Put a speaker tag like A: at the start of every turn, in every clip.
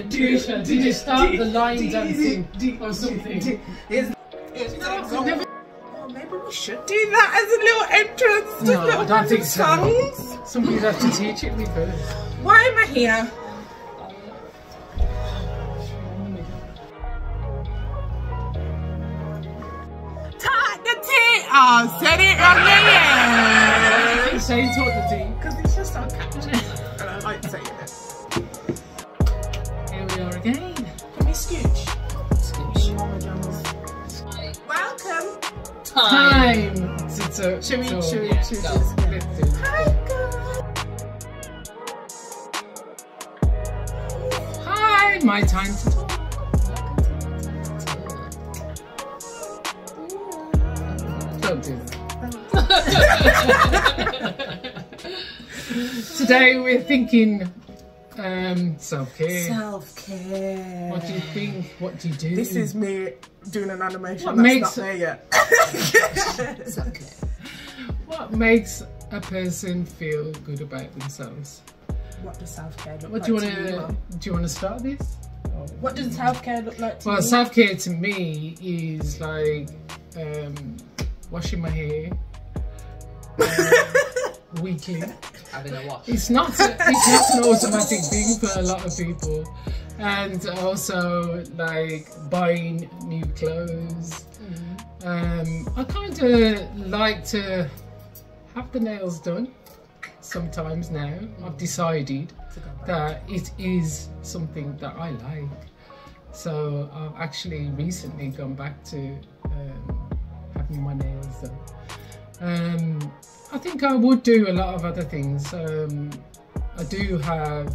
A: Did you start the line dancing or something?
B: Maybe we should do that as a little entrance.
A: No, I don't think so. Somebody'd have to teach it me first.
B: Why am I here? Oh, said it wrong again.
A: Keep saying talk the tea.
B: Because it's just so catchy. And I like saying it.
A: Here we are again.
B: Can we scooch? Scooch. Welcome.
A: Time.
B: Should we just Hi, God.
A: Hi, my time to talk. Today we're thinking self-care.
B: Self-care.
A: What do you think? What do you do?
B: This is me doing an animation
A: what
B: that's
A: makes,
B: not there yet.
A: Self-care. What makes a person feel good about themselves?
B: What does self-care look
A: what
B: like
A: do you
B: to
A: Do you want to start this?
B: What does self-care look like to you?
A: Well, self-care to me is like washing my hair weekly.
C: Having a wash.
A: It's not an automatic thing for a lot of people, and also like buying new clothes. I kind of like to have the nails done sometimes now. I've decided that it is something that I like, so I've actually recently gone back to having my nails done. I think I would do a lot of other things. I do have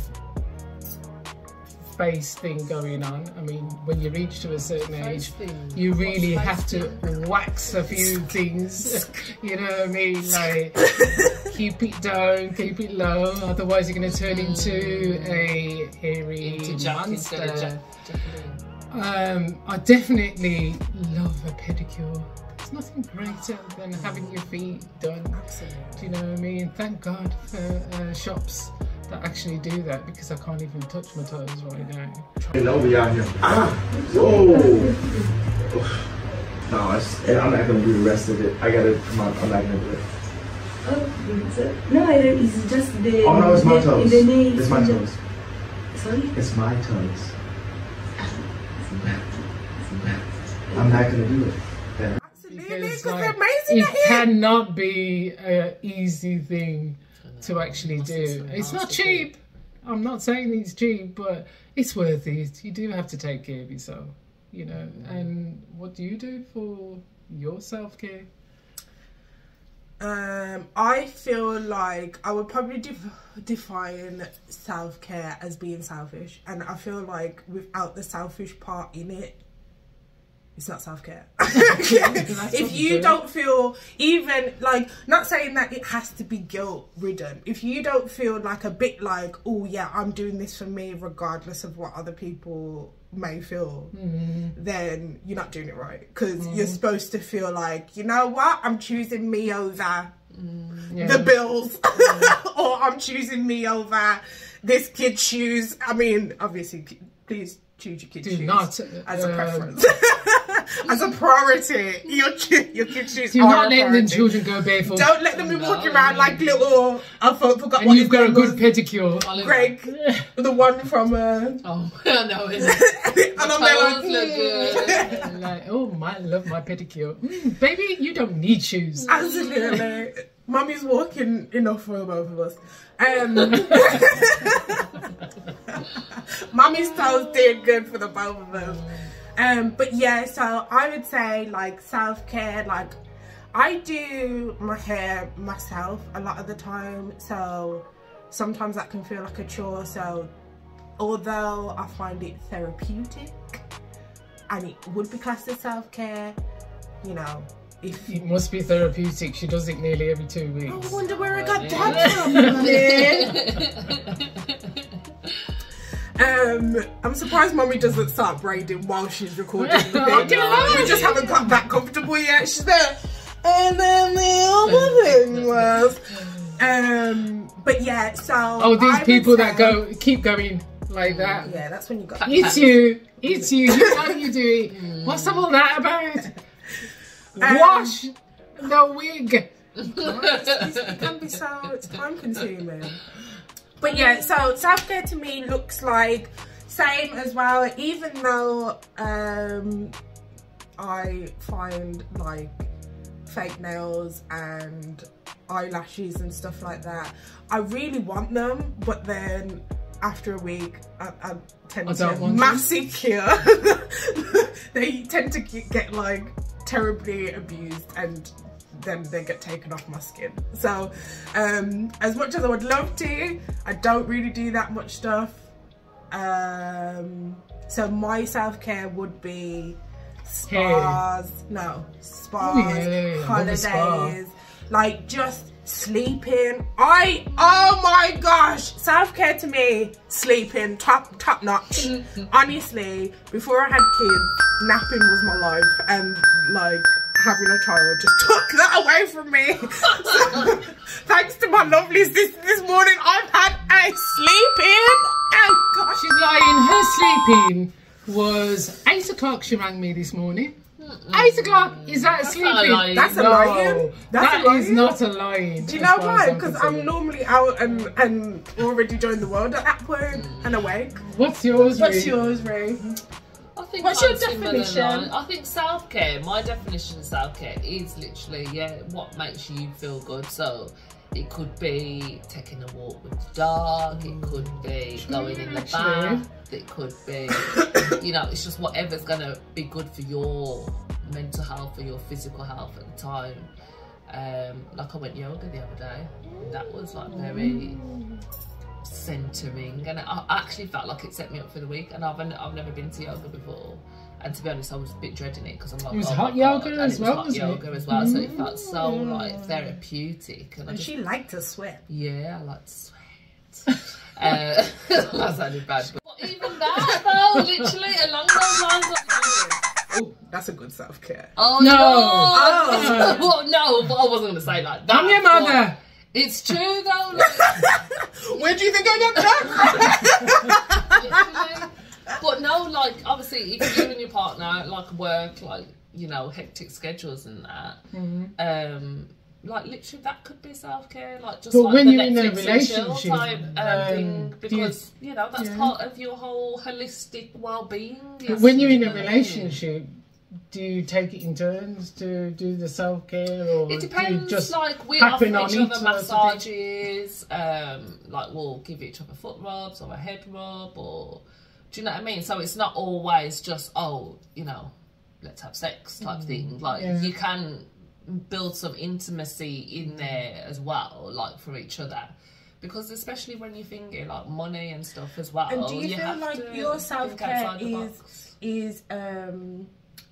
A: face thing going on. I mean, when you reach to a certain age, you really have to wax a few things. You know what I mean? Like, keep it down, keep it low, otherwise you're going to turn into a hairy monster. I definitely love a pedicure. There's nothing greater than having your feet done. Absolutely. Do you know what I mean? Thank God for shops that actually do that, because I can't even touch my toes right now.
D: You know we out here. Whoa! No, I'm not gonna do the rest of it. I gotta come on. I'm not gonna do it.
E: Oh, no, I don't. It's just the.
D: Oh no, it's my toes.
E: The nails.
D: It's my toes.
E: Sorry?
D: It's my toes. I'm not gonna do it. Yeah.
B: Because
A: like,
B: they're amazing.
A: It cannot be an easy thing to actually do. It's not cheap. I'm not saying it's cheap, but it's worth it. You do have to take care of yourself, you know. And what do you do for your self-care?
B: I feel like I would probably define self-care as being selfish, and I feel like without the selfish part in it, it's not self-care. If you don't feel, even like, not saying that it has to be guilt ridden, if you don't feel like a bit like, oh yeah, I'm doing this for me regardless of what other people may feel, then you're not doing it right. Because you're supposed to feel like, you know what, I'm choosing me over the bills, or I'm choosing me over this kid's shoes. I mean, obviously, please choose your kid's shoes
A: not
B: as a preference. As a priority, your kid's shoes
A: do
B: are
A: not
B: a
A: let
B: priority.
A: the children go barefoot.
B: Don't let them be walking around like little. I forgot
A: and
B: what
A: you've got a good pedicure.
B: Greg, the one from.
C: Oh, I know it.
B: And I'm there like,
A: Like, oh, I love my pedicure. Baby, you don't need shoes.
B: absolutely. Mummy's walking enough for both of us. Mummy's toes did good for the both of us. But yeah, so I would say like self-care, like I do my hair myself a lot of the time, so sometimes that can feel like a chore. So although I find it therapeutic and it would be classed as self-care, you know, if
A: it must be therapeutic. She does it nearly every 2 weeks.
B: I wonder where I got that from. I'm surprised Mummy doesn't start braiding while she's recording the video. We just haven't got that comfortable yet. She's there. And then the other thing was, But yeah, so
A: Oh, these people that keep going like that.
B: Yeah, that's when you got.
A: It's you. It's you. You know you do it. What's all that about? Wash the wig.
B: It can be so time consuming. But yeah, so self-care to me looks like same as well, even though I find like fake nails and eyelashes and stuff like that, I really want them, but then after a week I tend to massive cure. They tend to get like terribly abused and then they get taken off my skin. So as much as I would love to, I don't really do that much stuff. So my self-care would be spas, holidays, like just sleeping. Oh my gosh, self-care to me, sleeping, top notch. Honestly, before I had kids, napping was my life, and like having a child just took that away from me. So, thanks to my lovelies this morning, I've had a sleep-in. Oh gosh,
A: she's lying. Her sleeping was 8 o'clock. She rang me this morning. 8 o'clock. Is that a sleeping?
B: That's a lying.
A: That is not a lying.
B: Do you know why? Because I'm normally out and already joined the world at that point and awake.
A: What's yours, Ray?
B: What's yours, Ray?
C: I think
B: what's your definition?
C: I think self-care, my definition of self-care is literally, what makes you feel good. So it could be taking a walk with the dog, it could be going in the bath, it could be, you know, it's just whatever's going to be good for your mental health or your physical health at the time. Like I went yoga the other day, and that was like very centering, and I actually felt like it set me up for the week. And I've never been to yoga before, and to be honest, I was a bit dreading it because I'm like,
A: it was hot yoga as well,
C: hot yoga as well, so it felt so like therapeutic. And
B: she liked to sweat.
C: Yeah, I like to sweat. That sounded bad, but even that though, literally along those lines.
B: Oh, that's a good self-care.
C: Oh
A: no!
C: Well, no, but I wasn't gonna say like that.
A: I'm your mother.
C: It's true though. Like,
B: where do you think I got that?
C: But no, like obviously, if you and your partner like work, like you know, hectic schedules and that, like literally that could be self-care. Like just like
A: when
C: the
A: you're in a
C: Netflix
A: relationship,
C: type thing, because you know that's part of your whole holistic well-being.
A: When you're in a relationship, do you take it in turns to do the self-care, or
C: it depends?
A: do you just
C: like we offer each other
A: on
C: massages, like we'll give each other foot rubs or a head rub, or do you know what I mean? So it's not always just, oh, you know, let's have sex type thing. Like you can build some intimacy in there as well, like for each other, because especially when you finger like money and stuff as well.
B: And do you feel like your self-care is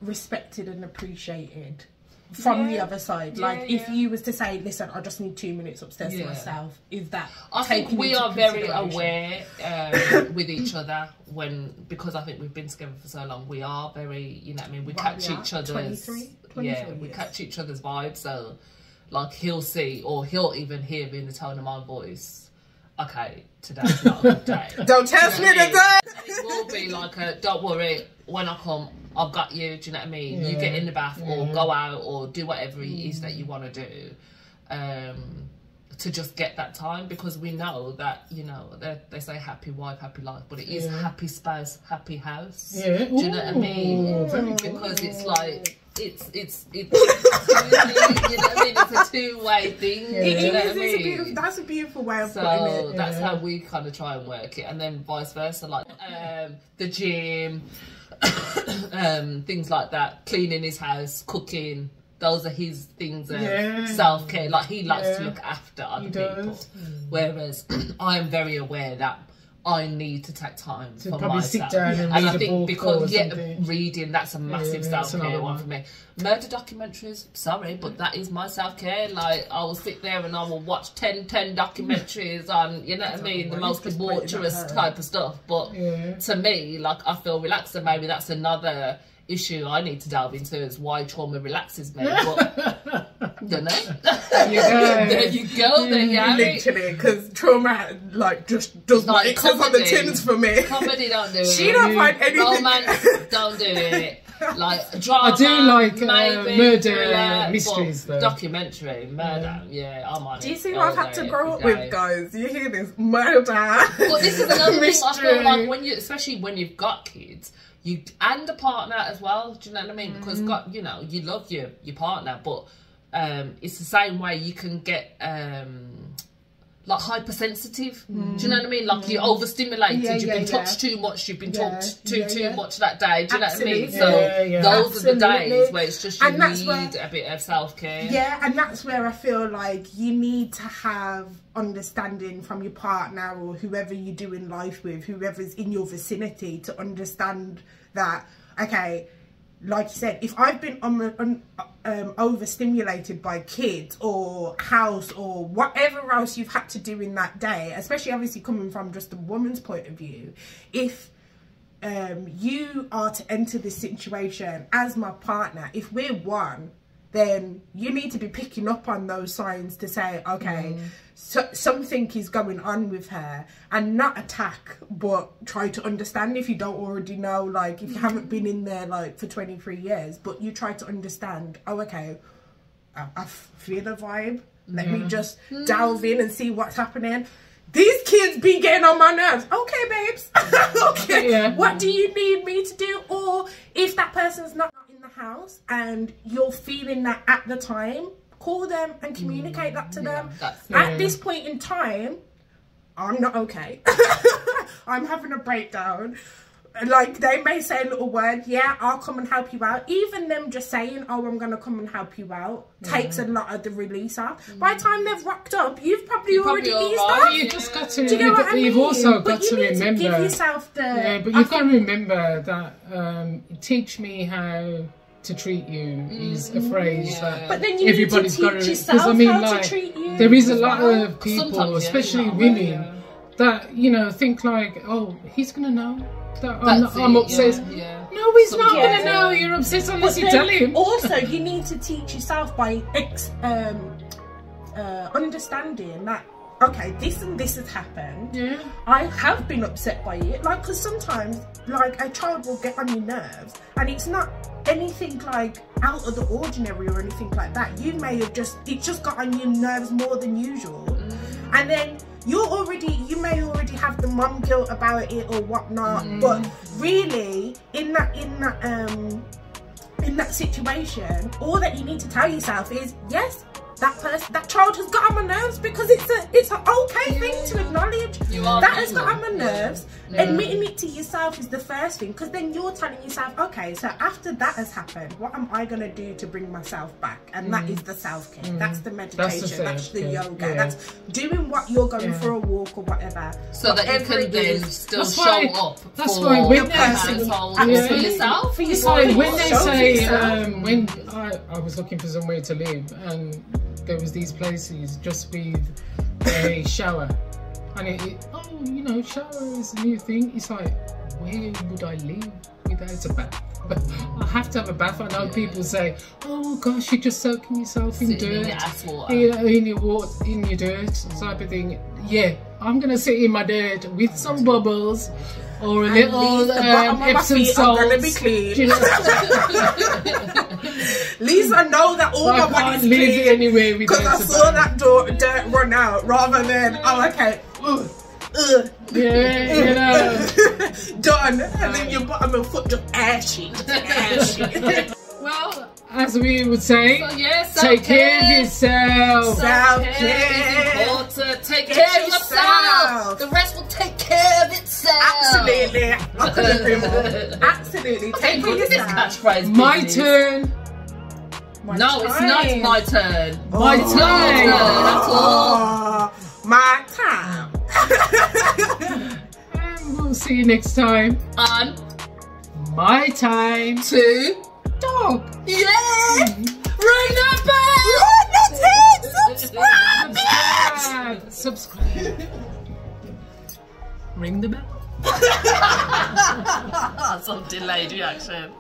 B: respected and appreciated from the other side? Like if you was to say, listen, I just need 2 minutes upstairs to myself, is that
C: I think we are very aware with each other, because I think we've been together for so long. We are very, you know what I mean, we catch each other's we catch each other's vibes. So like he'll see, or he'll even hear in the tone of my voice, okay, today's not a good day.
B: Don't test me today.
C: It will be like a, don't worry, when I come, I've got you, do you know what I mean? You get in the bath or go out or do whatever it is that you want to do, to just get that time, because we know that, you know, they say happy wife, happy life, but it is happy spouse, happy house. Do you know what I mean? Because it's like, it's you know what I mean? It's a two-way thing. You know what I mean?
B: That's a beautiful way of putting it.
C: So that's how we kind of try and work it, and then vice versa, like the gym, things like that, cleaning his house, cooking. Those are his things of self-care. Like he likes to look after other people, whereas I am very aware that I need to take time for
A: probably
C: myself.
A: sit down and read
C: I
A: a
C: think
A: book
C: because
A: or
C: reading, that's a massive self-care one for me. Murder documentaries, sorry, but that is my self-care. Like I will sit there and I will watch 10 documentaries on, you know what I mean, the most debaucherous type of stuff. But to me, like I feel relaxed, and maybe that's another issue I need to delve into, is why trauma relaxes me. But You know?
A: Yeah.
C: There you go. There you have it.
B: Literally, because trauma like just does what it says on the tins for me.
C: Comedy don't do it.
B: She don't find anything.
C: Romance don't do it. Like drama.
A: I do like
C: maybe,
A: murder
C: thriller,
A: mysteries though.
C: Documentary, murder. Yeah, I'm on it.
B: Do you see what I've had to grow up
C: every
B: with,
C: day.
B: guys? You hear this? Murder.
C: But this is another thing I
B: mystery.
C: feel like when you, especially when you've got kids, you and a partner as well. Do you know what I mean? Because you know, you love your partner, but it's the same way you can get like hypersensitive. Do you know what I mean? Like you're overstimulated, you've been touched too much, you've been talked to too much that day. Do you know what I mean? So those are the days where it's just you need a bit of self-care.
B: Yeah, and that's where I feel like you need to have understanding from your partner or whoever you're doing life with, whoever's in your vicinity, to understand that, okay, like you said, if I've been overstimulated by kids or house or whatever else you've had to do in that day, especially obviously coming from just a woman's point of view, if you are to enter this situation as my partner, if we're one, then you need to be picking up on those signs to say, okay, so something is going on with her, and not attack, but try to understand if you don't already know, like if you haven't been in there like for 23 years, but you try to understand, oh, okay, I feel a vibe. Let me just delve in and see what's happening. These kids be getting on my nerves. Okay, babes. Okay, what do you need me to do? Or if that person's not in the house and you're feeling that at the time, call them and communicate that to them. At this point in time, I'm not okay. I'm having a breakdown. Like, they may say a little word, yeah, I'll come and help you out. Even them just saying, oh, I'm going to come and help you out, takes a lot of the release off. By the time they've rocked up, you've probably already eased off.
A: You just got to,
B: do you know what I mean?
A: You've also
B: but
A: got to remember.
B: Give yourself the...
A: Yeah, but you've got to remember that teach me how to treat you is a phrase that
B: but then you
A: everybody's
B: need to teach yourself
A: I mean,
B: how
A: like,
B: to treat you.
A: there is a lot of people,
C: sometimes,
A: especially women, that, you know, think like, oh, he's going to know that I'm obsessed. No, he's not going to know you're obsessed unless you tell him.
B: Also, you need to teach yourself by understanding that, okay, this and this has happened. Yeah. I have been upset by it. Like, because sometimes, like, a child will get on your nerves and it's not anything like out of the ordinary or anything like that. You may have it's just got on your nerves more than usual. And then you may already have the mum guilt about it or whatnot. But really, in that situation, all that you need to tell yourself is, yes, that child has got on my nerves, because it's an okay thing to acknowledge. That has got on my nerves. Admitting it to yourself is the first thing, because then you're telling yourself, okay, so after that has happened, what am I going to do to bring myself back? And that is the self-care. That's the meditation. That's the yoga. That's doing what you're going for a walk or whatever.
C: So that you can then still show up
A: that's
C: for
A: why
C: your
A: when
C: household, for yourself.
A: It's like when they say, when I was looking for somewhere to live, and there was these places just with a shower, and oh, you know, shower is a new thing. It's like, where would I live without a bath? But I have to have a bath. I know people say, oh gosh, you're just soaking yourself in dirt, in your dirt type of thing. Yeah, I'm gonna sit in my dirt with some bubbles or a little Epsom salt.
B: I'm gonna be clean. At least I know that all my body's clean
A: anyway,
B: because I saw that dirt run out, rather than, oh, okay,
A: yeah, you know,
B: done, and then your bottom of foot just ashy.
A: Well, as we would say,
C: so, yeah,
A: take care of yourself.
C: Self-care is important. Take care of yourself. The rest will take care of itself.
B: Absolutely. I couldn't agree more. Absolutely. Take care of yourself.
C: Catchphrase
A: My turn.
C: No, it's not my turn.
A: My turn.
C: That's all.
B: My time.
A: And we'll see you next time
C: On
A: My Time
C: to
A: Talk.
C: Yeah. Ring that bell.
B: Ring the tape.
A: Subscribe. Ring the bell.
C: Some delayed reaction.